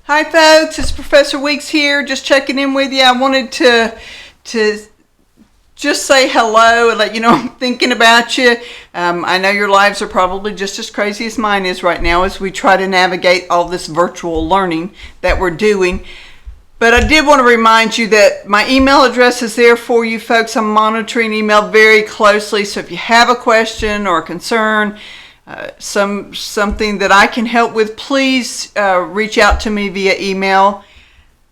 Hi folks, it's Professor Weeks here, just checking in with you. I wanted to just say hello and let you know I'm thinking about you. I know your lives are probably just as crazy as mine is right now as we try to navigate all this virtual learning that we're doing. But I did want to remind you that my email address is there for you folks. I'm monitoring email very closely, so if you have a question or a concern, something that I can help with, please reach out to me via email.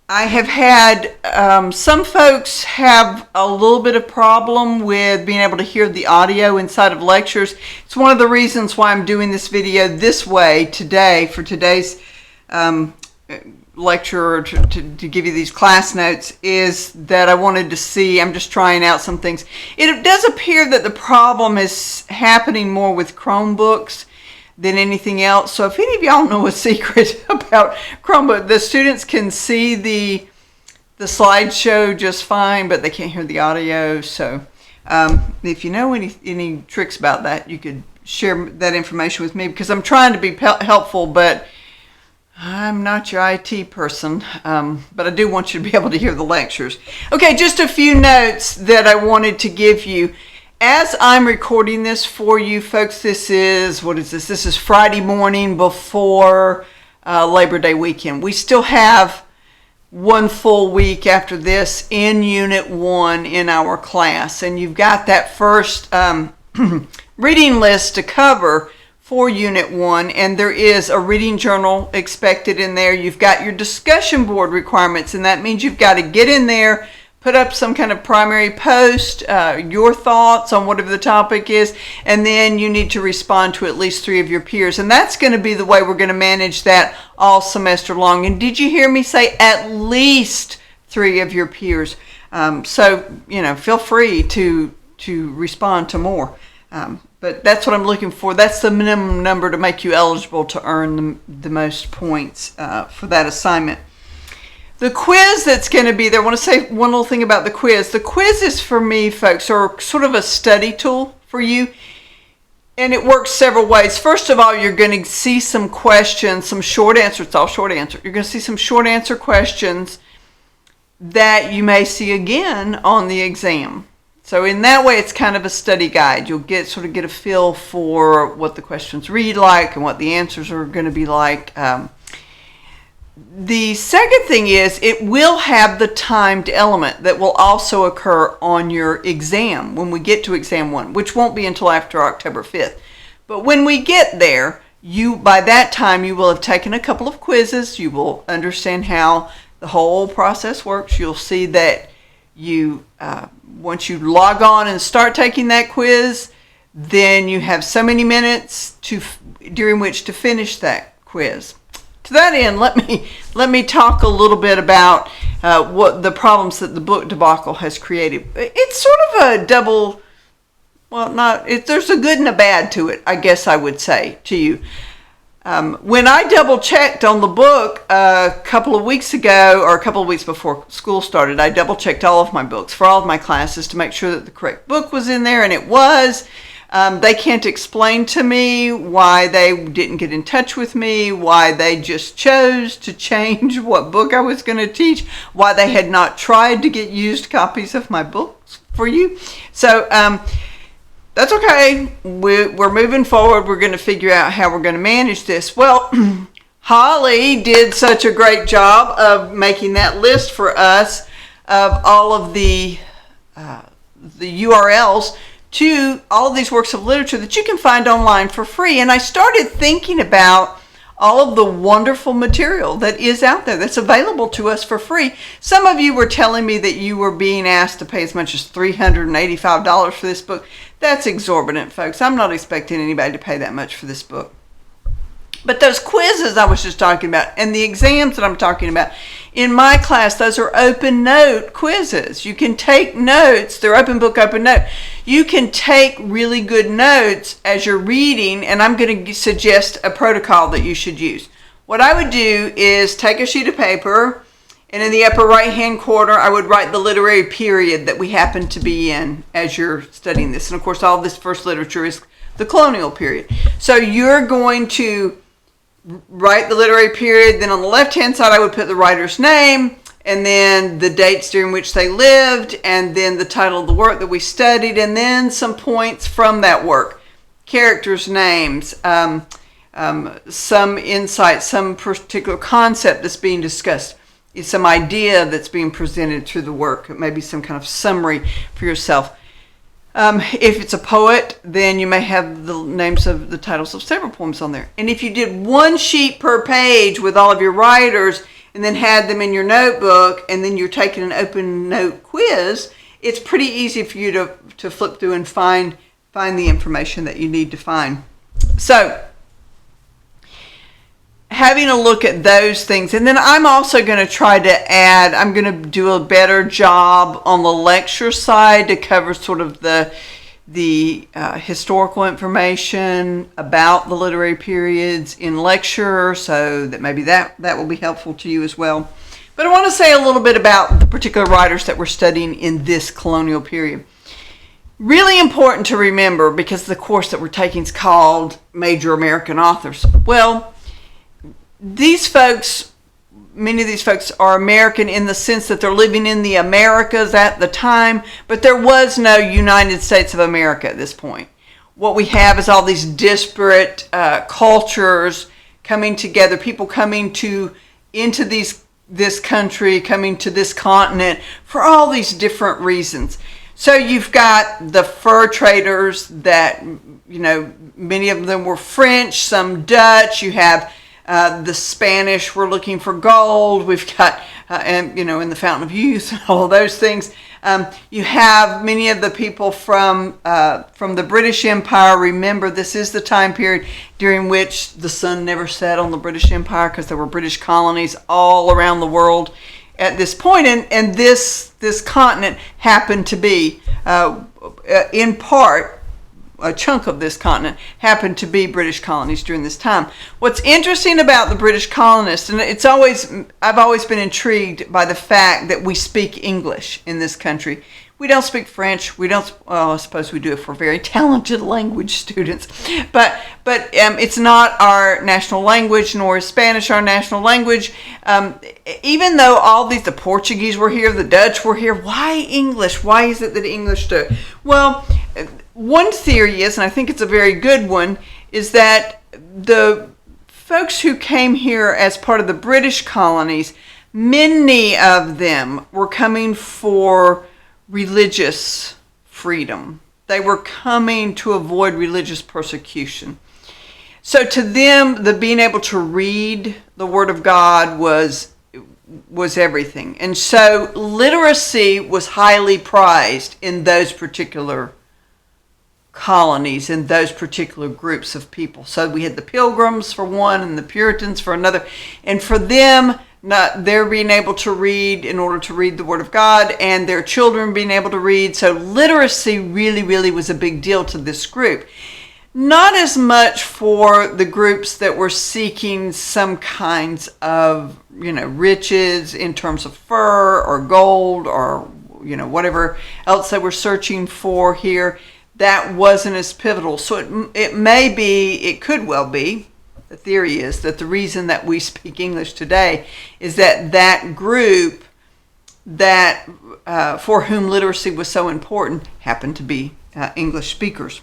I have had some folks have a little bit of problem with being able to hear the audio inside of lectures. It's one of the reasons why I'm doing this video this way today for today's lecture, or to give you these class notes, is that I wanted to see, I'm just trying out some things. It does appear that the problem is happening more with Chromebooks than anything else. So if any of y'all know a secret about Chromebook, the students can see the slideshow just fine, but they can't hear the audio. So if you know any tricks about that, you could share that information with me, because I'm trying to be helpful, but I'm not your IT person, but I do want you to be able to hear the lectures. Okay, just a few notes that I wanted to give you. As I'm recording this for you folks, this is, what is this? This is Friday morning before Labor Day weekend. We still have one full week after this in Unit 1 in our class, and you've got that first reading list to cover for Unit 1, and there is a reading journal expected in there. You've got your discussion board requirements, and that means you've got to get in there, put up some kind of primary post, your thoughts on whatever the topic is, and then you need to respond to at least 3 of your peers. And that's going to be the way we're going to manage that all semester long. And did you hear me say at least 3 of your peers? So, you know, feel free to respond to more. But that's what I'm looking for. That's the minimum number to make you eligible to earn the most points for that assignment. The quiz that's going to be there, I want to say one little thing about the quiz. The quiz is for me, folks, or sort of a study tool for you. And it works several ways. First of all, you're going to see some questions, some short answers. It's all short answer. You're going to see some short answer questions that you may see again on the exam. So in that way, it's kind of a study guide. You'll get a feel for what the questions read like and what the answers are going to be like. The second thing is it will have the timed element that will also occur on your exam when we get to exam 1, which won't be until after October 5th. But when we get there, by that time, you will have taken a couple of quizzes. You will understand how the whole process works. You'll see that once you log on and start taking that quiz, then you have so many minutes during which to finish that quiz. To that end, let me talk a little bit about what the problems that the book debacle has created. It's sort of a double, there's a good and a bad to it, I guess I would say to you. When I double checked on the book a couple of weeks ago, or a couple of weeks before school started, I double checked all of my books for all of my classes to make sure that the correct book was in there, and it was. They can't explain to me why they didn't get in touch with me, why they just chose to change what book I was going to teach, why they had not tried to get used copies of my books for you. So that's okay. We're moving forward. We're going to figure out how we're going to manage this. Well, Holly did such a great job of making that list for us of all of the URLs to all of these works of literature that you can find online for free. And I started thinking about all of the wonderful material that is out there that's available to us for free. Some of you were telling me that you were being asked to pay as much as $385 for this book. That's exorbitant, folks. I'm not expecting anybody to pay that much for this book. But those quizzes I was just talking about and the exams that I'm talking about, in my class, those are open note quizzes. You can take notes. They're open book, open note. You can take really good notes as you're reading, and I'm going to suggest a protocol that you should use. What I would do is take a sheet of paper, and in the upper right-hand corner, I would write the literary period that we happen to be in as you're studying this. And of course, all this first literature is the colonial period. So you're going to write the literary period. Then on the left-hand side, I would put the writer's name, and then the dates during which they lived, and then the title of the work that we studied, and then some points from that work, characters' names, some insight, some particular concept that's being discussed, some idea that's being presented through the work, maybe some kind of summary for yourself. If it's a poet, then you may have the names of the titles of several poems on there. And if you did one sheet per page with all of your writers and then had them in your notebook, and then you're taking an open note quiz, it's pretty easy for you to flip through and find the information that you need to find. So, having a look at those things, and then I'm also going to try to add, I'm going to do a better job on the lecture side to cover sort of the historical information about the literary periods in lecture, so that maybe that will be helpful to you as well. But I want to say a little bit about the particular writers that we're studying in this colonial period. Really important to remember, because the course that we're taking is called Major American Authors. Well, these folks, many of these folks are American in the sense that they're living in the Americas at the time, but there was no United States of America at this point. What we have is all these disparate cultures coming together, people coming into this country, coming to this continent for all these different reasons. So you've got the fur traders that, many of them were French, some Dutch. You have the Spanish were looking for gold. We've got, in the Fountain of Youth and all of those things. You have many of the people from the British Empire. Remember, this is the time period during which the sun never set on the British Empire, because there were British colonies all around the world at this point. And this continent happened to be, in part, a chunk of this continent happened to be British colonies during this time. What's interesting about the British colonists, and I've always been intrigued by the fact that we speak English in this country. We don't speak French. I suppose we do if we're very talented language students, but it's not our national language, nor is Spanish our national language. Even though all the Portuguese were here, the Dutch were here, why English? Why is it that English do? Well, one theory is, and I think it's a very good one, is that the folks who came here as part of the British colonies, many of them were coming for religious freedom. They were coming to avoid religious persecution. So to them, the being able to read the Word of God was everything. And so literacy was highly prized in those particular colonies, in those particular groups of people. So we had the Pilgrims for one and the Puritans for another. And for them, they're being able to read in order to read the Word of God, and their children being able to read. So literacy really, really was a big deal to this group. Not as much for the groups that were seeking some kinds of, riches in terms of fur or gold or, whatever else they were searching for here. That wasn't as pivotal. So it could well be, the theory is that the reason that we speak English today is that group that for whom literacy was so important happened to be English speakers.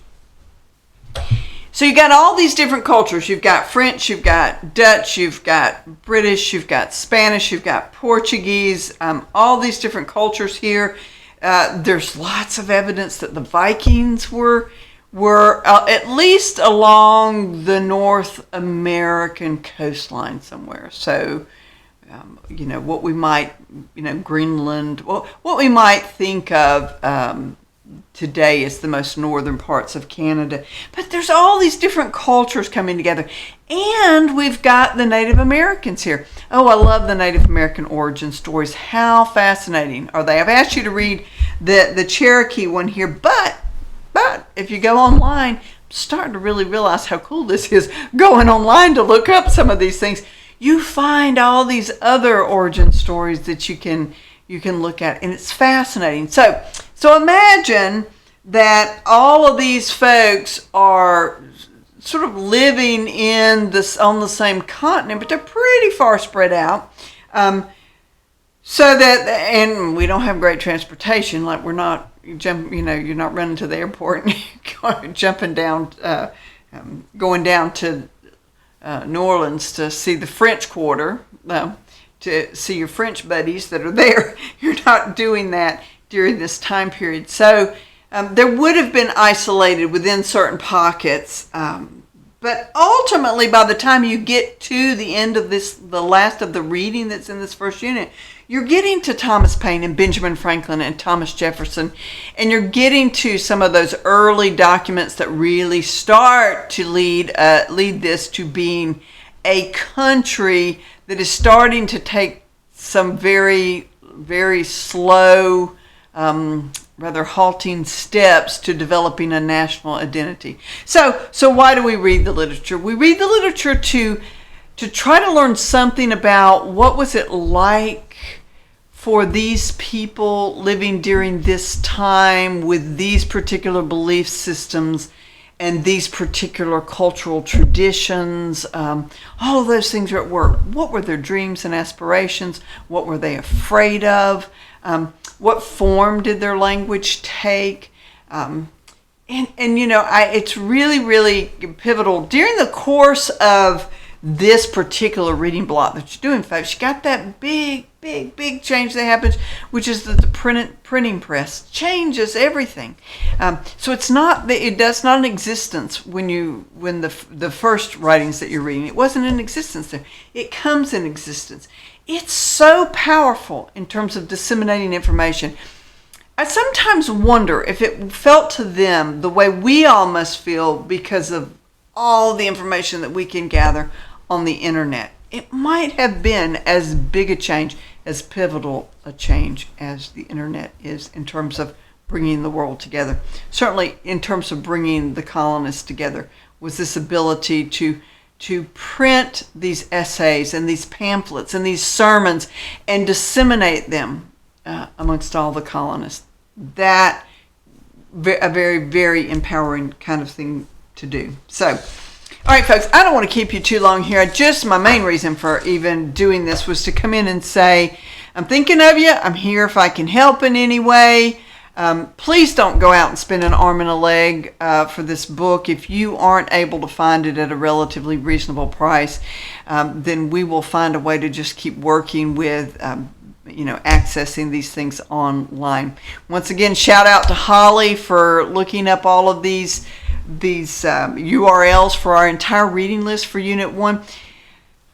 So you got all these different cultures. You've got French, you've got Dutch, you've got British, you've got Spanish, you've got Portuguese, all these different cultures here. There's lots of evidence that the Vikings were at least along the North American coastline somewhere. So, what we might, Greenland, what we might think of today as the most northern parts of Canada. But there's all these different cultures coming together. And we've got the Native Americans here. Oh, I love the Native American origin stories. How fascinating are they? I've asked you to read the Cherokee one here, but if you go online, I'm starting to really realize how cool this is, going online to look up some of these things. You find all these other origin stories that you can look at, and it's fascinating. So imagine that all of these folks are sort of living in this on the same continent, but they're pretty far spread out. So that, and we don't have great transportation. Like we're not you're not running to the airport and jumping down, going down to New Orleans to see the French Quarter, to see your French buddies that are there. You're not doing that during this time period. So there would have been isolated within certain pockets. But ultimately, by the time you get to the end of this, the last of the reading that's in this first unit, you're getting to Thomas Paine and Benjamin Franklin and Thomas Jefferson, and you're getting to some of those early documents that really start to lead this to being a country that is starting to take some very, very slow, rather halting steps to developing a national identity. So why do we read the literature? We read the literature to try to learn something about what was it like for these people living during this time with these particular belief systems and these particular cultural traditions. All of those things are at work. What were their dreams and aspirations? What were they afraid of? What form did their language take? It's really, really pivotal. During the course of this particular reading block that you're doing, folks, you got that big change that happens, which is that the printing press changes everything. So it's not in existence when the first writings that you're reading. It wasn't in existence there. It comes in existence. It's so powerful in terms of disseminating information. I sometimes wonder if it felt to them the way we all must feel because of all the information that we can gather on the internet. It might have been as big a change, as pivotal a change as the internet is in terms of bringing the world together. Certainly in terms of bringing the colonists together was this ability to print these essays and these pamphlets and these sermons and disseminate them amongst all the colonists. That a very, very empowering kind of thing to do. So, all right, folks, I don't want to keep you too long here. My main reason for even doing this was to come in and say, I'm thinking of you. I'm here if I can help in any way. Please don't go out and spend an arm and a leg for this book. If you aren't able to find it at a relatively reasonable price, then we will find a way to just keep working with accessing these things online. Once again, shout out to Holly for looking up all of these URLs for our entire reading list for Unit 1.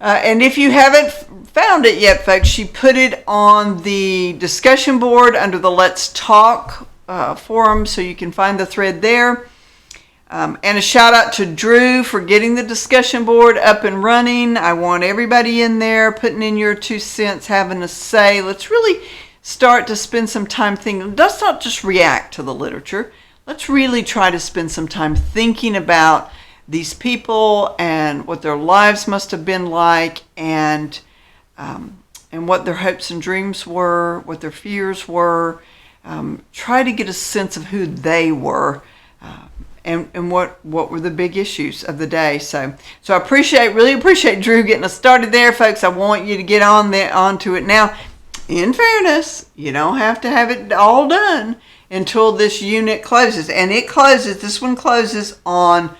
And if you haven't found it yet, folks, she put it on the discussion board under the Let's Talk forum, so you can find the thread there. And a shout out to Drew for getting the discussion board up and running. I want everybody in there putting in your 2 cents, having a say. Let's really start to spend some time thinking. Let's not just react to the literature. Let's really try to spend some time thinking about these people and what their lives must have been like, and what their hopes and dreams were, what their fears were. Try to get a sense of who they were, and what were the big issues of the day. So I really appreciate Drew getting us started there, folks. I want you to get onto it now. In fairness, you don't have to have it all done until this unit closes, and this one closes on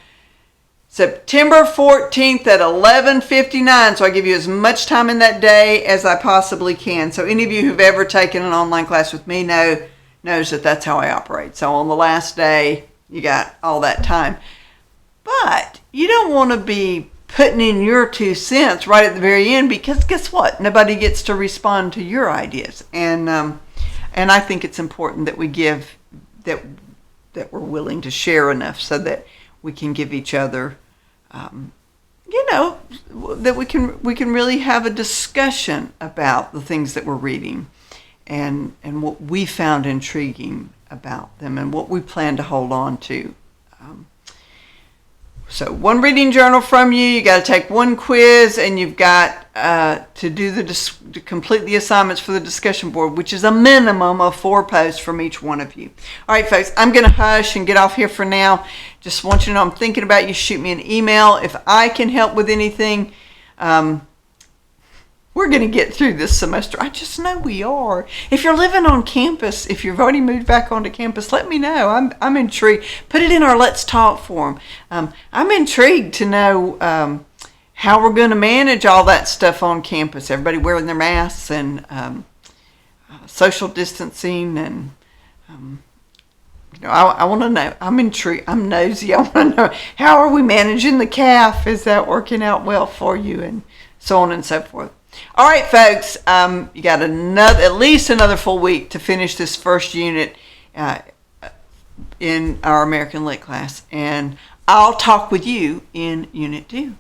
September 14th at 11:59, so I give you as much time in that day as I possibly can. So any of you who've ever taken an online class with me knows that that's how I operate. So on the last day, you got all that time. But you don't want to be putting in your 2 cents right at the very end, because guess what? Nobody gets to respond to your ideas. And I think it's important that we give, that we're willing to share enough so that we can give each other, that we can really have a discussion about the things that we're reading and what we found intriguing about them and what we plan to hold on to. So 1 reading journal from you. You got to take 1 quiz, and you've got to complete the assignments for the discussion board, which is a minimum of 4 posts from each one of you. All right, folks, I'm going to hush and get off here for now. Just want you to know I'm thinking about you. Shoot me an email if I can help with anything. We're going to get through this semester. I just know we are. If you're living on campus, if you've already moved back onto campus, let me know. I'm intrigued. Put it in our Let's Talk forum. I'm intrigued to know how we're going to manage all that stuff on campus. Everybody wearing their masks and social distancing, and I want to know. I'm intrigued. I'm nosy. I want to know, how are we managing the CAF? Is that working out well for you, and so on and so forth. All right, folks. You got at least another full week to finish this first unit in our American Lit class, and I'll talk with you in Unit 2.